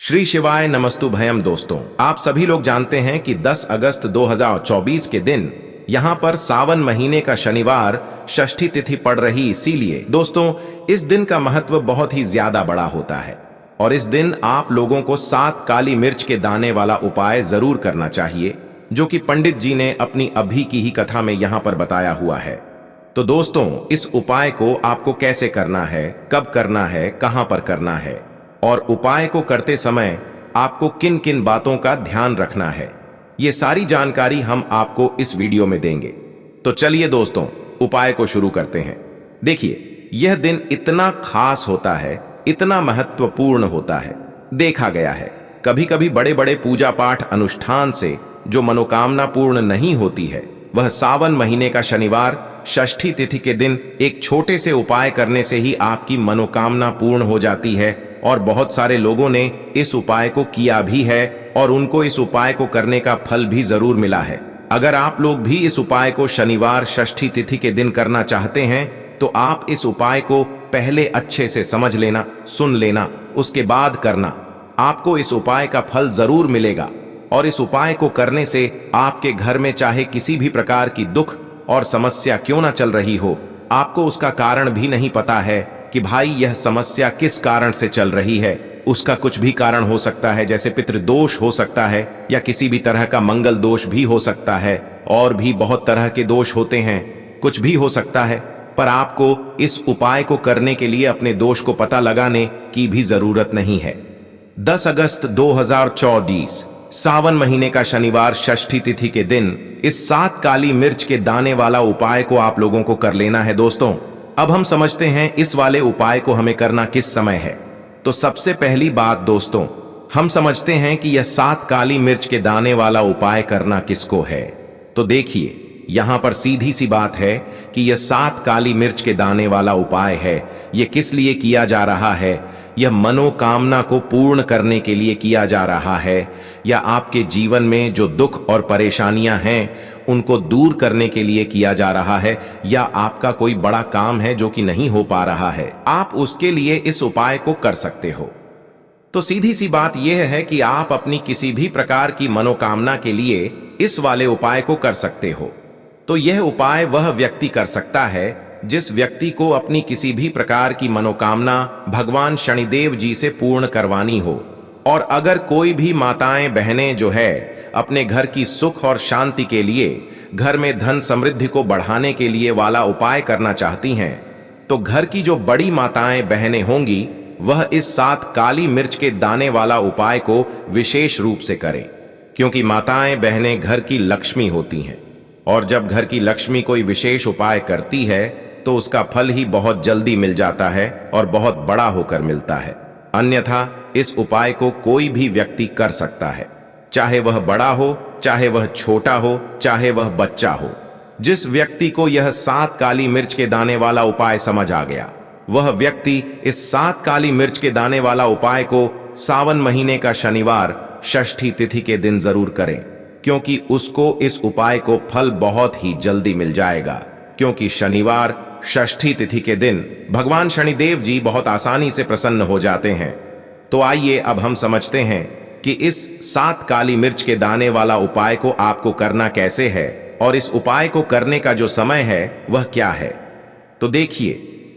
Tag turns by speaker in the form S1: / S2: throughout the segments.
S1: श्री शिवाय नमस्तु भयम। दोस्तों, आप सभी लोग जानते हैं कि 10 अगस्त 2024 के दिन यहाँ पर सावन महीने का शनिवार षष्ठी तिथि पड़ रही। इसीलिए दोस्तों, इस दिन का महत्व बहुत ही ज्यादा बड़ा होता है और इस दिन आप लोगों को 7 काली मिर्च के दाने वाला उपाय जरूर करना चाहिए, जो कि पंडित जी ने अपनी अभी की ही कथा में यहाँ पर बताया हुआ है। तो दोस्तों, इस उपाय को आपको कैसे करना है, कब करना है, कहां पर करना है और उपाय को करते समय आपको किन किन बातों का ध्यान रखना है, ये सारी जानकारी हम आपको इस वीडियो में देंगे। तो चलिए दोस्तों, उपाय को शुरू करते हैं। देखिए, यह दिन इतना खास होता है, इतना महत्वपूर्ण होता है। देखा गया है कभी कभी बड़े बड़े पूजा पाठ अनुष्ठान से जो मनोकामना पूर्ण नहीं होती है, वह सावन महीने का शनिवार षष्ठी तिथि के दिन एक छोटे से उपाय करने से ही आपकी मनोकामना पूर्ण हो जाती है। और बहुत सारे लोगों ने इस उपाय को किया भी है और उनको इस उपाय को करने का फल भी जरूर मिला है। अगर आप लोग भी इस उपाय को शनिवार षष्ठी तिथि के दिन करना चाहते हैं तो आप इस उपाय को पहले अच्छे से समझ लेना, सुन लेना, उसके बाद करना। आपको इस उपाय का फल जरूर मिलेगा और इस उपाय को करने से आपके घर में चाहे किसी भी प्रकार की दुख और समस्या क्यों ना चल रही हो, आपको उसका कारण भी नहीं पता है कि भाई यह समस्या किस कारण से चल रही है। उसका कुछ भी कारण हो सकता है, जैसे पितृदोष हो सकता है या किसी भी तरह का मंगल दोष भी हो सकता है, और भी बहुत तरह के दोष होते हैं, कुछ भी हो सकता है। पर आपको इस उपाय को करने के लिए अपने दोष को पता लगाने की भी जरूरत नहीं है। 10 अगस्त 2024 सावन महीने का शनिवार षष्ठी तिथि के दिन इस 7 काली मिर्च के दाने वाला उपाय को आप लोगों को कर लेना है। दोस्तों, अब हम समझते हैं इस वाले उपाय को हमें करना किस समय है। तो सबसे पहली बात दोस्तों, हम समझते हैं कि यह 7 काली मिर्च के दाने वाला उपाय करना किसको है। तो देखिए, यहां पर सीधी सी बात है कि यह 7 काली मिर्च के दाने वाला उपाय है। यह किस लिए किया जा रहा है? यह मनोकामना को पूर्ण करने के लिए किया जा रहा है, या आपके जीवन में जो दुख और परेशानियां हैं उनको दूर करने के लिए किया जा रहा है, या आपका कोई बड़ा काम है जो कि नहीं हो पा रहा है, आप उसके लिए इस उपाय को कर सकते हो। तो सीधी सी बात यह है कि आप अपनी किसी भी प्रकार की मनोकामना के लिए इस वाले उपाय को कर सकते हो। तो यह उपाय वह व्यक्ति कर सकता है जिस व्यक्ति को अपनी किसी भी प्रकार की मनोकामना भगवान शनिदेव जी से पूर्ण करवानी हो। और अगर कोई भी माताएं बहनें जो है अपने घर की सुख और शांति के लिए, घर में धन समृद्धि को बढ़ाने के लिए वाला उपाय करना चाहती हैं, तो घर की जो बड़ी माताएं बहनें होंगी वह इस 7 काली मिर्च के दाने वाला उपाय को विशेष रूप से करें, क्योंकि माताएं बहनें घर की लक्ष्मी होती हैं और जब घर की लक्ष्मी कोई विशेष उपाय करती है तो उसका फल ही बहुत जल्दी मिल जाता है और बहुत बड़ा होकर मिलता है। अन्यथा इस उपाय को कोई भी व्यक्ति कर सकता है, चाहे वह बड़ा हो, चाहे वह छोटा हो, चाहे वह बच्चा हो। जिस व्यक्ति को यह 7 काली मिर्च के दाने वाला उपाय समझ आ गया, वह व्यक्ति इस 7 काली मिर्च के दाने वाला उपाय को सावन महीने का शनिवार षष्ठी तिथि के दिन जरूर करें, क्योंकि उसको इस उपाय को फल बहुत ही जल्दी मिल जाएगा। क्योंकि शनिवार षष्ठी तिथि के दिन भगवान शनिदेव जी बहुत आसानी से प्रसन्न हो जाते हैं। तो आइए अब हम समझते हैं कि इस 7 काली मिर्च के दाने वाला उपाय को आपको करना कैसे है और इस उपाय को करने का जो समय है वह क्या है। तो देखिए,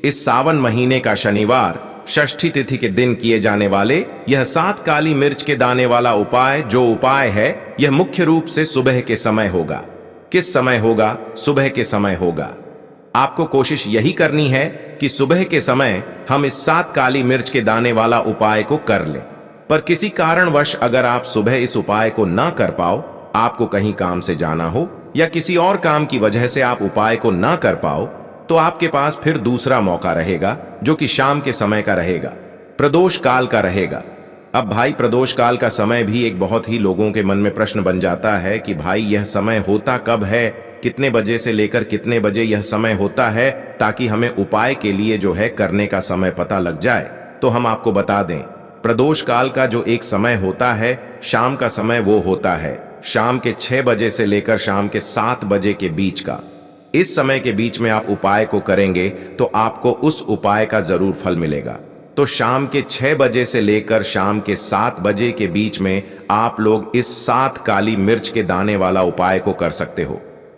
S1: इस सावन महीने का शनिवार षष्ठी तिथि के दिन किए जाने वाले यह 7 काली मिर्च के दाने वाला उपाय, जो उपाय है, यह मुख्य रूप से सुबह के समय होगा। किस समय होगा? सुबह के समय होगा। आपको कोशिश यही करनी है कि सुबह के समय हम इस 7 काली मिर्च के दाने वाला उपाय को कर लें। पर किसी कारणवश अगर आप सुबह इस उपाय को ना कर पाओ, आपको कहीं काम से जाना हो या किसी और काम की वजह से आप उपाय को ना कर पाओ, तो आपके पास फिर दूसरा मौका रहेगा, जो कि शाम के समय का रहेगा, प्रदोष काल का रहेगा। अब भाई, प्रदोष काल का समय भी एक बहुत ही लोगों के मन में प्रश्न बन जाता है कि भाई यह समय होता कब है, कितने बजे से लेकर कितने बजे यह समय होता है, ताकि हमें उपाय के लिए जो है करने का समय पता लग जाए। तो हम आपको बता दें, प्रदोष काल का जो एक समय होता है, शाम का समय, वो होता है शाम के 6 बजे से लेकर शाम के 7 बजे के बीच का। इस समय के बीच में आप उपाय को करेंगे तो आपको उस उपाय का जरूर फल मिलेगा। तो शाम के 6 बजे से लेकर शाम के 7 बजे के बीच में आप लोग इस 7 काली मिर्च के दाने वाला उपाय को कर सकते हो।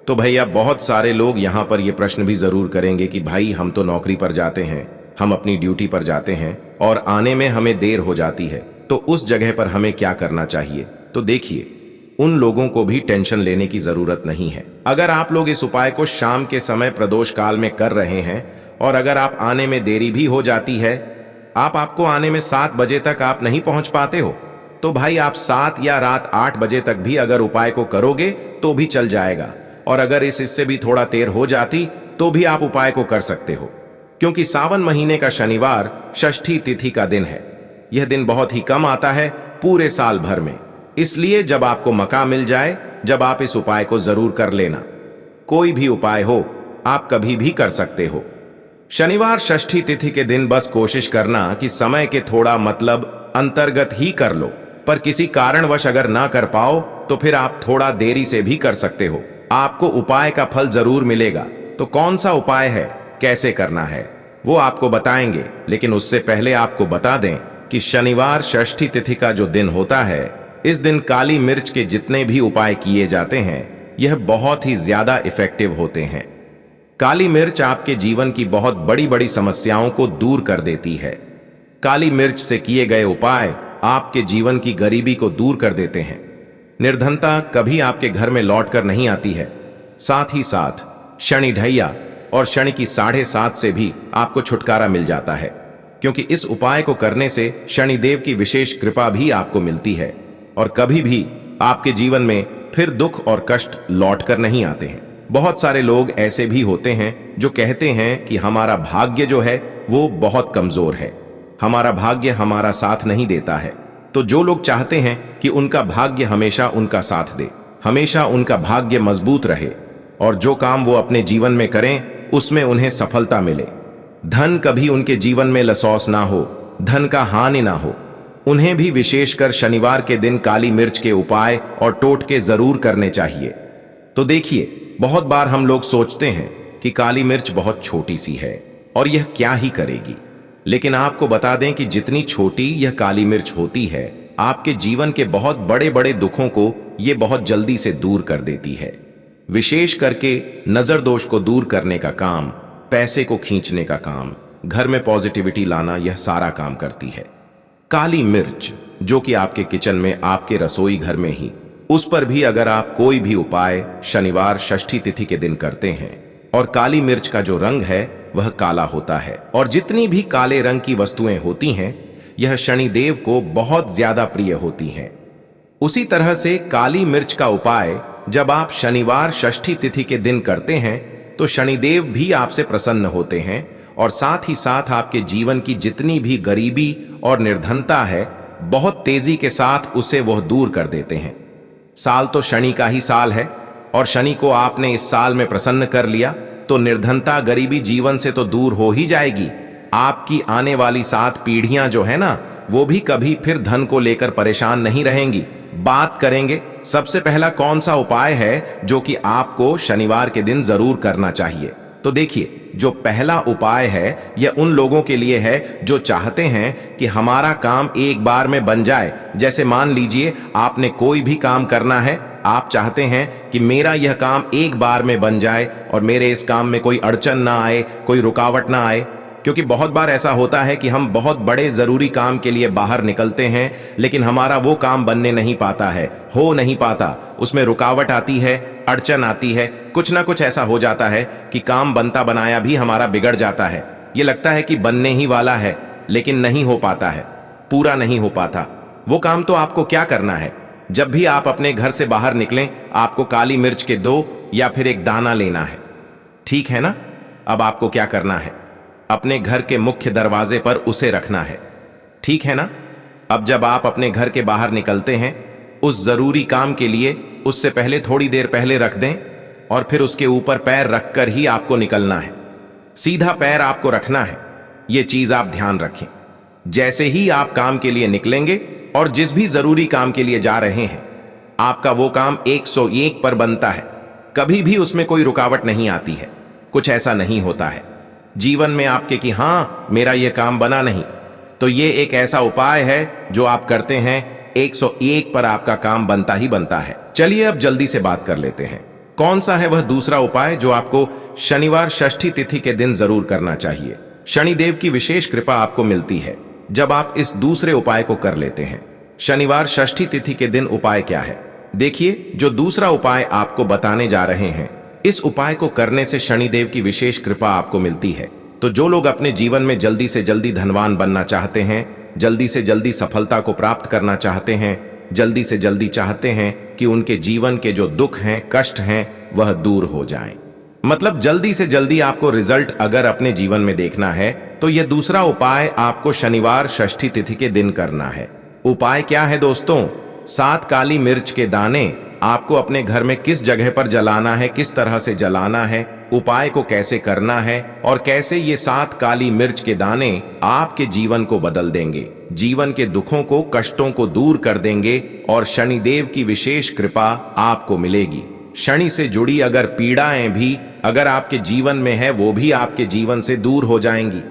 S1: तो भैया बहुत सारे लोग यहाँ पर ये प्रश्न भी जरूर करेंगे कि भाई हम तो नौकरी पर जाते हैं, हम अपनी ड्यूटी पर जाते हैं और आने में हमें देर हो जाती है, तो उस जगह पर हमें क्या करना चाहिए। तो देखिए, उन लोगों को भी टेंशन लेने की जरूरत नहीं है। अगर आप लोग इस उपाय को शाम के समय प्रदोष काल में कर रहे हैं और अगर आप आने में देरी भी हो जाती है, आपको आने में 7 बजे तक आप नहीं पहुंच पाते हो, तो भाई आप 7 या रात 8 बजे तक भी अगर उपाय को करोगे तो भी चल जाएगा। और अगर इससे भी थोड़ा देर हो जाती तो भी आप उपाय को कर सकते हो, क्योंकि सावन महीने का शनिवार षष्ठी तिथि का दिन है। यह दिन बहुत ही कम आता है पूरे साल भर में, इसलिए जब आपको मौका मिल जाए, जब आप इस उपाय को जरूर कर लेना। कोई भी उपाय हो, आप कभी भी कर सकते हो। शनिवार षष्ठी तिथि के दिन बस कोशिश करना कि समय के थोड़ा मतलब अंतर्गत ही कर लो, पर किसी कारणवश अगर ना कर पाओ तो फिर आप थोड़ा देरी से भी कर सकते हो। आपको उपाय का फल जरूर मिलेगा। तो कौन सा उपाय है, कैसे करना है, वो आपको बताएंगे। लेकिन उससे पहले आपको बता दें कि शनिवार षष्ठी तिथि का जो दिन होता है, इस दिन काली मिर्च के जितने भी उपाय किए जाते हैं, यह बहुत ही ज्यादा इफेक्टिव होते हैं। काली मिर्च आपके जीवन की बहुत बड़ी बड़ी समस्याओं को दूर कर देती है। काली मिर्च से किए गए उपाय आपके जीवन की गरीबी को दूर कर देते हैं। निर्धनता कभी आपके घर में लौट कर नहीं आती है। साथ ही साथ शनि ढैया और शनि की 7:30 से भी आपको छुटकारा मिल जाता है, क्योंकि इस उपाय को करने से शनिदेव की विशेष कृपा भी आपको मिलती है और कभी भी आपके जीवन में फिर दुख और कष्ट लौट कर नहीं आते हैं। बहुत सारे लोग ऐसे भी होते हैं जो कहते हैं कि हमारा भाग्य जो है वो बहुत कमजोर है, हमारा भाग्य हमारा साथ नहीं देता है। तो जो लोग चाहते हैं कि उनका भाग्य हमेशा उनका साथ दे, हमेशा उनका भाग्य मजबूत रहे और जो काम वो अपने जीवन में करें उसमें उन्हें सफलता मिले, धन कभी उनके जीवन में लसौस ना हो, धन का हानि ना हो, उन्हें भी विशेषकर शनिवार के दिन काली मिर्च के उपाय और टोटके जरूर करने चाहिए। तो देखिए, बहुत बार हम लोग सोचते हैं कि काली मिर्च बहुत छोटी सी है और यह क्या ही करेगी, लेकिन आपको बता दें कि जितनी छोटी यह काली मिर्च होती है, आपके जीवन के बहुत बड़े बड़े दुखों को यह बहुत जल्दी से दूर कर देती है। विशेष करके नजर दोष को दूर करने का काम, पैसे को खींचने का काम, घर में पॉजिटिविटी लाना, यह सारा काम करती है। काली मिर्च जो कि आपके किचन में, आपके रसोई घर में ही, उस पर भी अगर आप कोई भी उपाय शनिवार षष्ठी तिथि के दिन करते हैं और काली मिर्च का जो रंग है वह काला होता है और जितनी भी काले रंग की वस्तुएं होती हैं यह शनिदेव को बहुत ज्यादा प्रिय होती हैं। उसी तरह से काली मिर्च का उपाय जब आप शनिवार षष्ठी तिथि के दिन करते हैं तो शनिदेव भी आपसे प्रसन्न होते हैं और साथ ही साथ आपके जीवन की जितनी भी गरीबी और निर्धनता है, बहुत तेजी के साथ उसे वह दूर कर देते हैं। साल तो शनि का ही साल है और शनि को आपने इस साल में प्रसन्न कर लिया तो निर्धनता, गरीबी जीवन से तो दूर हो ही जाएगी। आपकी आने वाली 7 पीढ़ियां जो है ना, वो भी कभी फिर धन को लेकर परेशान नहीं रहेंगी। बात करेंगे सबसे पहला कौन सा उपाय है जो कि आपको शनिवार के दिन जरूर करना चाहिए। तो देखिए, जो पहला उपाय है यह उन लोगों के लिए है जो चाहते हैं कि हमारा काम एक बार में बन जाए। जैसे मान लीजिए आपने कोई भी काम करना है, आप चाहते हैं कि मेरा यह काम एक बार में बन जाए और मेरे इस काम में कोई अड़चन ना आए, कोई रुकावट ना आए। क्योंकि बहुत बार ऐसा होता है कि हम बहुत बड़े जरूरी काम के लिए बाहर निकलते हैं, लेकिन हमारा वो काम बनने नहीं पाता है, हो नहीं पाता, उसमें रुकावट आती है, अड़चन आती है, कुछ ना कुछ ऐसा हो जाता है कि काम बनता बनाया भी हमारा बिगड़ जाता है। ये लगता है कि बनने ही वाला है लेकिन नहीं हो पाता है, पूरा नहीं हो पाता। वो काम तो आपको क्या करना है, जब भी आप अपने घर से बाहर निकलें आपको काली मिर्च के 2 या फिर 1 दाना लेना है, ठीक है ना। अब आपको क्या करना है, अपने घर के मुख्य दरवाजे पर उसे रखना है, ठीक है ना। अब जब आप अपने घर के बाहर निकलते हैं, उस जरूरी काम के लिए उससे पहले थोड़ी देर पहले रख दें और फिर उसके ऊपर पैर रखकर ही आपको निकलना है। सीधा पैर आपको रखना है, यह चीज आप ध्यान रखें। जैसे ही आप काम के लिए निकलेंगे और जिस भी जरूरी काम के लिए जा रहे हैं, आपका वो काम 101 पर बनता है, कभी भी उसमें कोई रुकावट नहीं आती है। कुछ ऐसा नहीं होता है जीवन में आपके कि हाँ मेरा यह काम बना नहीं, तो ये एक ऐसा उपाय है जो आप करते हैं 101 पर आपका काम बनता ही बनता है। चलिए अब जल्दी से बात कर लेते हैं, कौन सा है वह दूसरा उपाय जो आपको शनिवार षष्ठी तिथि के दिन जरूर करना चाहिए। शनिदेव की विशेष कृपा आपको मिलती है जब आप इस दूसरे उपाय को कर लेते हैं। शनिवार षष्ठी तिथि के दिन उपाय क्या है? देखिए, जो दूसरा उपाय आपको बताने जा रहे हैं, इस उपाय को करने से शनिदेव की विशेष कृपा आपको मिलती है। तो जो लोग अपने जीवन में जल्दी से जल्दी धनवान बनना चाहते हैं, जल्दी से जल्दी सफलता को प्राप्त करना चाहते हैं, जल्दी से जल्दी चाहते हैं कि उनके जीवन के जो दुख हैं, कष्ट हैं, वह दूर हो जाएं, मतलब जल्दी से जल्दी आपको रिजल्ट अगर अपने जीवन में देखना है, तो यह दूसरा उपाय आपको शनिवार षष्ठी तिथि के दिन करना है। उपाय क्या है दोस्तों? 7 काली मिर्च के दाने आपको अपने घर में किस जगह पर जलाना है, किस तरह से जलाना है, उपाय को कैसे करना है और कैसे ये 7 काली मिर्च के दाने आपके जीवन को बदल देंगे, जीवन के दुखों को, कष्टों को दूर कर देंगे और शनिदेव की विशेष कृपा आपको मिलेगी। शनि से जुड़ी अगर पीड़ाएं भी अगर आपके जीवन में है, वो भी आपके जीवन से दूर हो जाएंगी।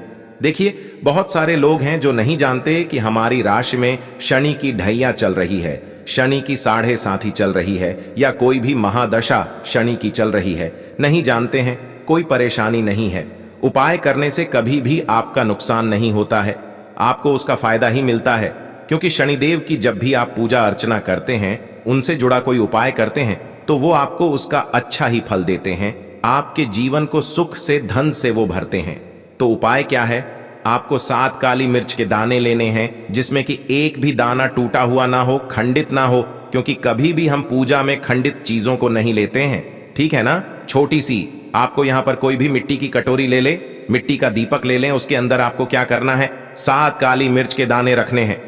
S1: देखिए, बहुत सारे लोग हैं जो नहीं जानते कि हमारी राशि में शनि की ढैया चल रही है, शनि की 7.5 चल रही है या कोई भी महादशा शनि की चल रही है। नहीं जानते हैं, कोई परेशानी नहीं है। उपाय करने से कभी भी आपका नुकसान नहीं होता है, आपको उसका फायदा ही मिलता है, क्योंकि शनिदेव की जब भी आप पूजा अर्चना करते हैं, उनसे जुड़ा कोई उपाय करते हैं, तो वो आपको उसका अच्छा ही फल देते हैं। आपके जीवन को सुख से, धन से वो भरते हैं। तो उपाय क्या है? आपको 7 काली मिर्च के दाने लेने हैं, जिसमें कि एक भी दाना टूटा हुआ ना हो, खंडित ना हो, क्योंकि कभी भी हम पूजा में खंडित चीजों को नहीं लेते हैं, ठीक है ना। छोटी सी आपको यहां पर कोई भी मिट्टी की कटोरी ले ले, मिट्टी का दीपक ले लें, उसके अंदर आपको क्या करना है? 7 काली मिर्च के दाने रखने हैं।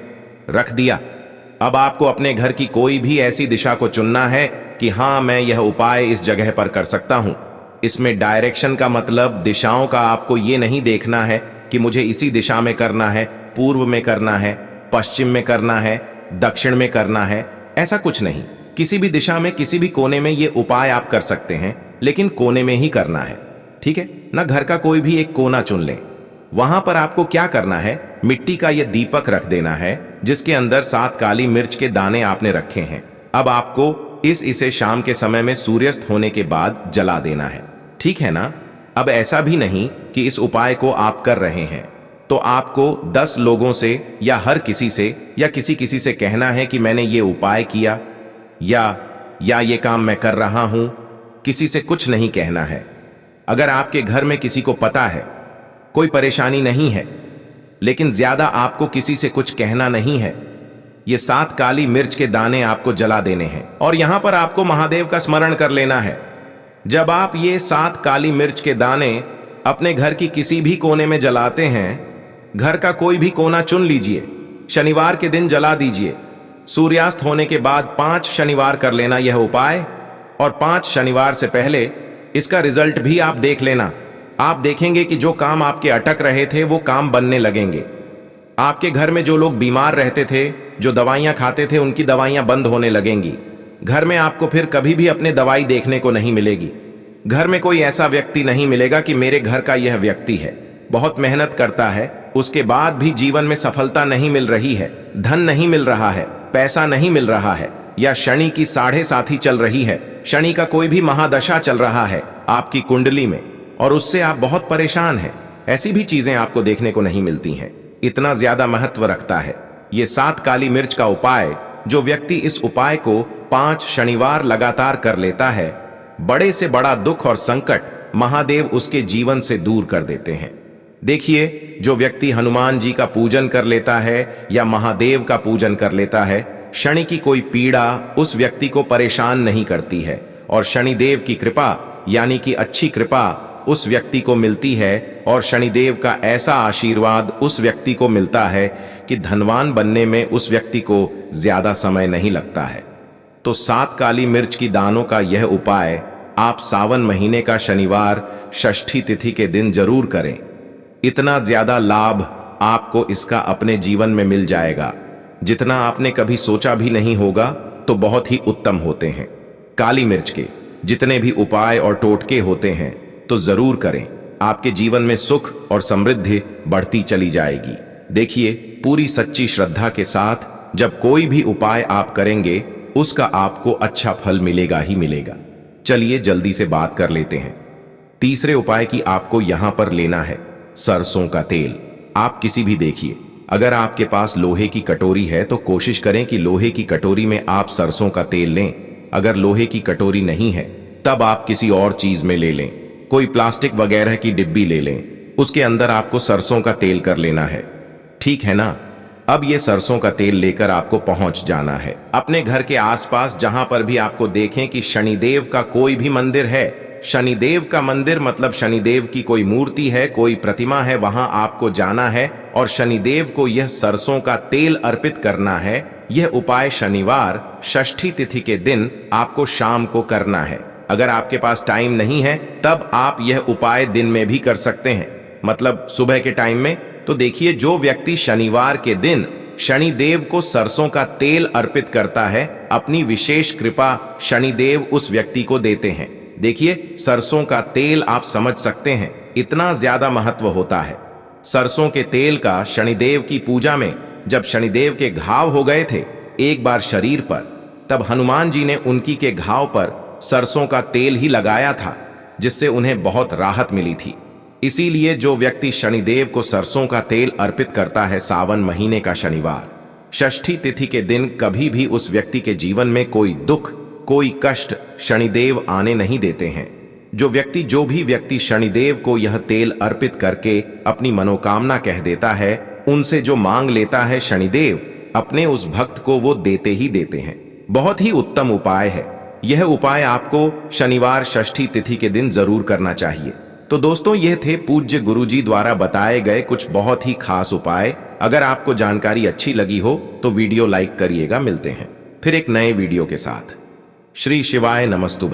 S1: रख दिया। अब आपको अपने घर की कोई भी ऐसी दिशा को चुनना है कि हां, मैं यह उपाय इस जगह पर कर सकता हूं। इसमें डायरेक्शन का मतलब दिशाओं का आपको ये नहीं देखना है कि मुझे इसी दिशा में करना है, पूर्व में करना है, पश्चिम में करना है, दक्षिण में करना है, ऐसा कुछ नहीं। किसी भी दिशा में, किसी भी कोने में ये उपाय आप कर सकते हैं, लेकिन कोने में ही करना है, ठीक है ना। घर का कोई भी एक कोना चुन लें। वहां पर आपको क्या करना है? मिट्टी का यह दीपक रख देना है, जिसके अंदर 7 काली मिर्च के दाने आपने रखे हैं। अब आपको इसे शाम के समय में सूर्यास्त होने के बाद जला देना है, ठीक है ना। अब ऐसा भी नहीं कि इस उपाय को आप कर रहे हैं तो आपको 10 लोगों से या हर किसी से या किसी से कहना है कि मैंने ये उपाय किया या ये काम मैं कर रहा हूं। किसी से कुछ नहीं कहना है। अगर आपके घर में किसी को पता है, कोई परेशानी नहीं है, लेकिन ज्यादा आपको किसी से कुछ कहना नहीं है। ये 7 काली मिर्च के दाने आपको जला देने हैं और यहां पर आपको महादेव का स्मरण कर लेना है। जब आप ये 7 काली मिर्च के दाने अपने घर की किसी भी कोने में जलाते हैं, घर का कोई भी कोना चुन लीजिए, शनिवार के दिन जला दीजिए। सूर्यास्त होने के बाद 5 शनिवार कर लेना यह उपाय, और 5 शनिवार से पहले इसका रिजल्ट भी आप देख लेना। आप देखेंगे कि जो काम आपके अटक रहे थे वो काम बनने लगेंगे। आपके घर में जो लोग बीमार रहते थे, जो दवाइयां खाते थे, उनकी दवाइयां बंद होने लगेंगी। घर में आपको फिर कभी भी अपने दवाई देखने को नहीं मिलेगी। घर में कोई ऐसा व्यक्ति नहीं मिलेगा कि मेरे घर का यह व्यक्ति है, बहुत मेहनत करता है, उसके बाद भी जीवन में सफलता नहीं मिल रही है, धन नहीं मिल रहा है, पैसा नहीं मिल रहा है, या शनि की 7.5 चल रही है, शनि का कोई भी महादशा चल रहा है आपकी कुंडली में और उससे आप बहुत परेशान हैं। ऐसी भी चीजें आपको देखने को नहीं मिलती हैं। इतना ज्यादा महत्व रखता है ये 7 काली मिर्च का उपाय। जो व्यक्ति इस उपाय को 5 शनिवार लगातार कर लेता है, बड़े से बड़ा दुख और संकट महादेव उसके जीवन से दूर कर देते हैं। देखिए, जो व्यक्ति हनुमान जी का पूजन कर लेता है या महादेव का पूजन कर लेता है, शनि की कोई पीड़ा उस व्यक्ति को परेशान नहीं करती है और शनिदेव की कृपा यानी कि अच्छी कृपा उस व्यक्ति को मिलती है और शनिदेव का ऐसा आशीर्वाद उस व्यक्ति को मिलता है कि धनवान बनने में उस व्यक्ति को ज्यादा समय नहीं लगता है। तो 7 काली मिर्च की दानों का यह उपाय आप सावन महीने का शनिवार षष्ठी तिथि के दिन जरूर करें। इतना ज्यादा लाभ आपको इसका अपने जीवन में मिल जाएगा जितना आपने कभी सोचा भी नहीं होगा। तो बहुत ही उत्तम होते हैं काली मिर्च के जितने भी उपाय और टोटके होते हैं, तो जरूर करें। आपके जीवन में सुख और समृद्धि बढ़ती चली जाएगी। देखिए, पूरी सच्ची श्रद्धा के साथ जब कोई भी उपाय आप करेंगे उसका आपको अच्छा फल मिलेगा ही मिलेगा। चलिए जल्दी से बात कर लेते हैं। तीसरे उपाय की आपको यहां पर लेना है सरसों का तेल। आप किसी भी देखिए, अगर आपके पास लोहे की कटोरी है तो कोशिश करें कि लोहे की कटोरी में आप सरसों का तेल लें। अगर लोहे की कटोरी नहीं है तब आप किसी और चीज में ले लें, कोई प्लास्टिक वगैरह की डिब्बी ले लें, उसके अंदर आपको सरसों का तेल कर लेना है। ठीक है ना? अब ये सरसों का तेल लेकर आपको पहुंच जाना है अपने घर के आसपास, जहां पर भी आपको देखें कि शनिदेव का कोई भी मंदिर है। शनिदेव का मंदिर मतलब शनिदेव की कोई मूर्ति है, कोई प्रतिमा है, वहां आपको जाना है और शनिदेव को यह सरसों का तेल अर्पित करना है। यह उपाय शनिवार षष्ठी तिथि के दिन आपको शाम को करना है। अगर आपके पास टाइम नहीं है तब आप यह उपाय दिन में भी कर सकते हैं, मतलब सुबह के टाइम में। तो देखिए, जो व्यक्ति शनिवार के दिन शनिदेव को सरसों का तेल अर्पित करता है, अपनी विशेष कृपा शनिदेव उस व्यक्ति को देते हैं। देखिए, सरसों का तेल आप समझ सकते हैं इतना ज्यादा महत्व होता है। सरसों के तेल का शनिदेव की पूजा में जब शनिदेव के घाव हो गए थे एक बार शरीर पर, तब हनुमान जी ने उनकी के घाव पर सरसों का तेल ही लगाया था, जिससे उन्हें बहुत राहत मिली थी। इसीलिए जो व्यक्ति शनिदेव को सरसों का तेल अर्पित करता है सावन महीने का शनिवार षष्ठी तिथि के दिन, कभी भी उस व्यक्ति के जीवन में कोई दुख, कोई कष्ट शनिदेव आने नहीं देते हैं। जो भी व्यक्ति शनिदेव को यह तेल अर्पित करके अपनी मनोकामना कह देता है, उनसे जो मांग लेता है शनिदेव अपने उस भक्त को वो देते ही देते हैं। बहुत ही उत्तम उपाय है। यह उपाय आपको शनिवार षष्ठी तिथि के दिन जरूर करना चाहिए। तो दोस्तों, यह थे पूज्य गुरुजी द्वारा बताए गए कुछ बहुत ही खास उपाय। अगर आपको जानकारी अच्छी लगी हो तो वीडियो लाइक करिएगा। मिलते हैं फिर एक नए वीडियो के साथ। श्री शिवाय नमस्तु।